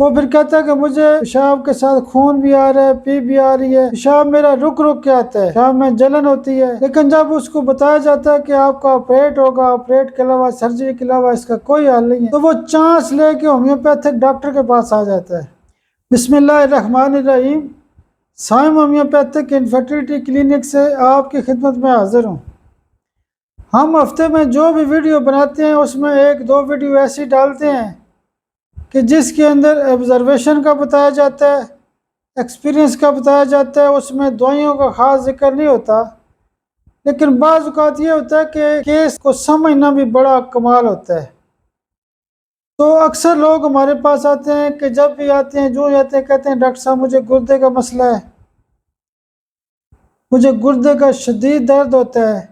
वो फिर कहता है कि मुझे पेशाब के साथ खून भी आ रहा है, पी भी आ रही है, पेशाब मेरा रुक रुक के आता है, पेशाब में जलन होती है। लेकिन जब उसको बताया जाता है कि आपका ऑपरेट होगा, ऑपरेट के अलावा, सर्जरी के अलावा इसका कोई हल नहीं है, तो वो चांस लेके होम्योपैथिक डॉक्टर के पास आ जाता है। बिस्मिल्लाहिर्रहमानिर्रहीम। साइम होम्योपैथिक इनफर्टिलिटी क्लिनिक से आपकी खिदमत में हाजिर हूँ। हम हफ्ते में जो भी वीडियो बनाते हैं उसमें एक दो वीडियो ऐसी डालते हैं कि जिसके अंदर ऑब्जर्वेशन का बताया जाता है, एक्सपीरियंस का बताया जाता है, उसमें दवाइयों का ख़ास जिक्र नहीं होता। लेकिन बाज़ औक़ात ये होता है कि केस को समझना भी बड़ा कमाल होता है। तो अक्सर लोग हमारे पास आते हैं कि जब भी आते हैं जो जाते हैं कहते हैं डॉक्टर साहब मुझे गुर्दे का मसला है, मुझे गुर्दे का शदीद दर्द होता है।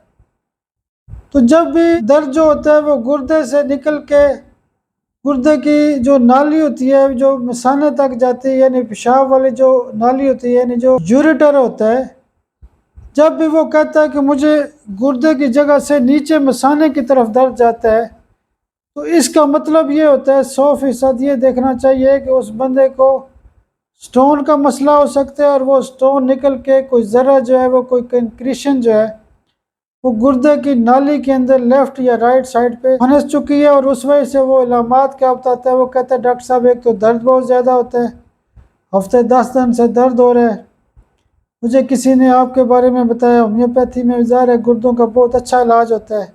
तो जब भी दर्द जो होता है वो गुर्दे से निकल के गुर्दे की जो नाली होती है जो मसाने तक जाती है, यानी पेशाब वाली जो नाली होती है, यानी जो यूरेटर होता है, जब भी वो कहता है कि मुझे गुर्दे की जगह से नीचे मसाने की तरफ दर्द जाता है, तो इसका मतलब ये होता है 100% ये देखना चाहिए कि उस बंदे को स्टोन का मसला हो सकता है और वो स्टोन निकल के कोई ज़रा जो है वो कोई कंक्रीशन जो है वो गुर्दे की नाली के अंदर लेफ्ट या राइट साइड पे फंस चुकी है। और उस वजह से वो इलामात क्या बताता है, वो कहता है डॉक्टर साहब एक तो दर्द बहुत ज़्यादा होता है, हफ्ते 10 दिन से दर्द हो रहा है, मुझे किसी ने आपके बारे में बताया, होम्योपैथी में ज़ाहिर है गुर्दों का बहुत अच्छा इलाज होता है।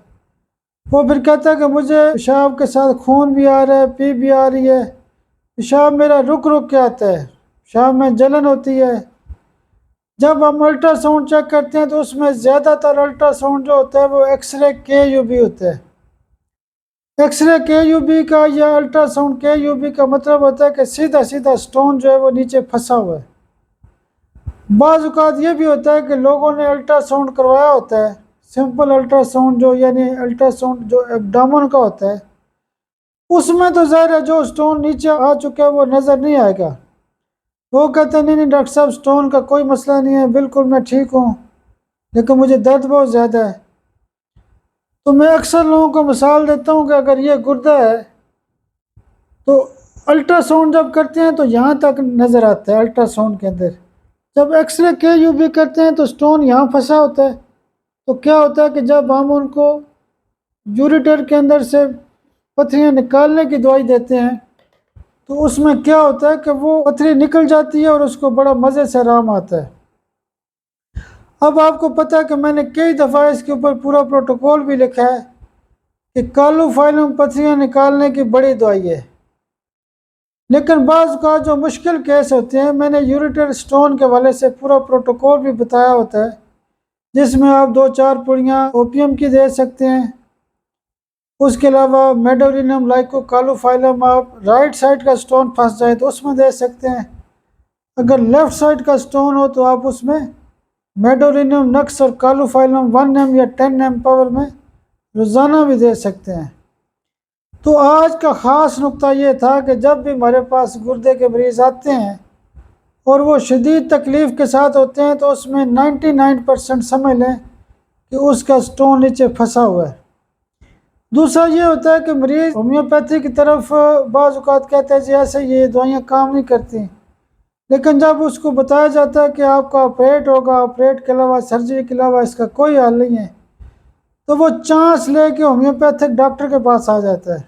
वो फिर कहता है कि मुझे पेशाब के साथ खून भी आ रहा है, पी भी आ रही है, पेशाब मेरा रुक रुक के आता है, पेशाब में जलन होती है। जब हम अल्ट्रासाउंड चेक करते हैं तो उसमें ज़्यादातर अल्ट्रासाउंड जो होता है वो एक्सरे KUB होता है। एक्सरे KUB का या अल्ट्रासाउंड KUB का मतलब होता है कि सीधा सीधा स्टोन जो है वो नीचे फंसा हुआ है। बाज़ औक़ात ये भी होता है कि लोगों ने अल्ट्रासाउंड करवाया होता है, सिंपल अल्ट्रासाउंड जो यानी अल्ट्रासाउंड जो एब्डोमेन का होता है, उसमें तो ज़ाहिर है जो स्टोन नीचे आ चुका है वो नज़र नहीं आएगा। वो कहते हैं नहीं डॉक्टर साहब स्टोन का कोई मसला नहीं है, बिल्कुल मैं ठीक हूँ, लेकिन मुझे दर्द बहुत ज़्यादा है। तो मैं अक्सर लोगों को मिसाल देता हूँ कि अगर ये गुर्दा है तो अल्ट्रासाउंड जब करते हैं तो यहाँ तक नज़र आता है अल्ट्रासाउंड के अंदर, जब एक्सरे KUB करते हैं तो स्टोन यहाँ फंसा होता है। तो क्या होता है कि जब हम उनको यूरेटर के अंदर से पथरियाँ निकालने की दवाई देते हैं तो उसमें क्या होता है कि वो पथरी निकल जाती है और उसको बड़ा मज़े से आराम आता है। अब आपको पता है कि मैंने कई दफ़ा इसके ऊपर पूरा प्रोटोकॉल भी लिखा है कि कालोफाइलम पथरियाँ निकालने की बड़ी दवाई है। लेकिन बाज़ का जो मुश्किल केस होते हैं, मैंने यूरेटर स्टोन के वाले से पूरा प्रोटोकॉल भी बताया होता है, जिसमें आप 2-4 पुड़ियाँ ओपियम की दे सकते हैं। उसके अलावा मेडोरिनम लाइकोकालोफाइलम आप राइट साइड का स्टोन फंस जाए तो उसमें दे सकते हैं। अगर लेफ़्ट साइड का स्टोन हो तो आप उसमें मेडोरिनम नक्स और कालोफाइलम 1 ml या 10 ml पावर में रोज़ाना भी दे सकते हैं। तो आज का ख़ास नुक्ता ये था कि जब भी हमारे पास गुर्दे के मरीज़ आते हैं और वो शदीद तकलीफ़ के साथ होते हैं तो उसमें 99% समझ लें कि उसका स्टोन नीचे फंसा हुआ है। दूसरा ये होता है कि मरीज़ होम्योपैथी की तरफ बाज़ औक़ात कहते हैं जी ऐसे ये दवाइयाँ काम नहीं करती, लेकिन जब उसको बताया जाता है कि आपका ऑपरेट होगा, ऑपरेट के अलावा, सर्जरी के अलावा इसका कोई हल नहीं है, तो वो चांस लेके होम्योपैथिक डॉक्टर के पास आ जाता है।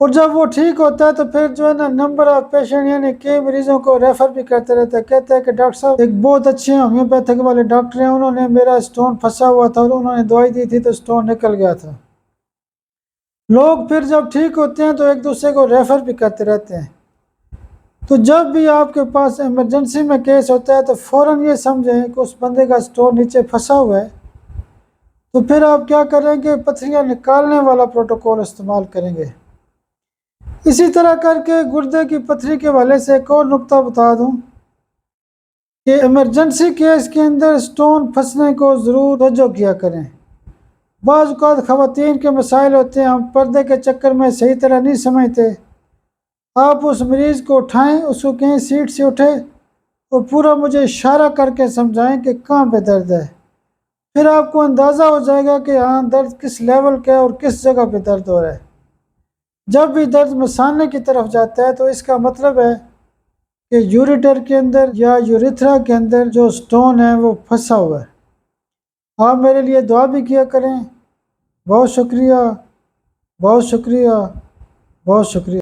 और जब वो ठीक होता है तो फिर जो है ना नंबर ऑफ़ पेशेंट यानी कई मरीज़ों को रेफ़र भी करते रहते हैं। कहते हैं कि डॉक्टर साहब एक बहुत अच्छे होम्योपैथिक वाले डॉक्टर हैं, उन्होंने मेरा स्टोन फंसा हुआ था और उन्होंने दवाई दी थी तो स्टोन निकल गया था। लोग फिर जब ठीक होते हैं तो एक दूसरे को रेफ़र भी करते रहते हैं। तो जब भी आपके पास इमरजेंसी में केस होता है तो फ़ौरन ये समझें कि उस बंदे का स्टोन नीचे फंसा हुआ है, तो फिर आप क्या करेंगे, पथरियाँ निकालने वाला प्रोटोकॉल इस्तेमाल करेंगे। इसी तरह करके गुर्दे की पथरी के हवाले से एक और नुक्ता बता दूं कि इमरजेंसी केस के अंदर स्टोन फंसने को ज़रूर तवज्जो किया करें। बाज़ औक़ात ख़वातीन के मसाइल होते हैं, हम पर्दे के चक्कर में सही तरह नहीं समझते। आप उस मरीज़ को उठाएं, उसको कहें सीट से उठे और पूरा मुझे इशारा करके समझाएं कि कहाँ पे दर्द है। फिर आपको अंदाज़ा हो जाएगा कि हाँ दर्द किस लेवल का है और किस जगह पे दर्द हो रहा है। जब भी दर्द मसाने की तरफ जाता है तो इसका मतलब है कि यूरेटर के अंदर या यूरेथ्रा के अंदर जो स्टोन है वो फंसा हुआ है। आप मेरे लिए दुआ भी किया करें। बहुत शुक्रिया, बहुत शुक्रिया, बहुत शुक्रिया।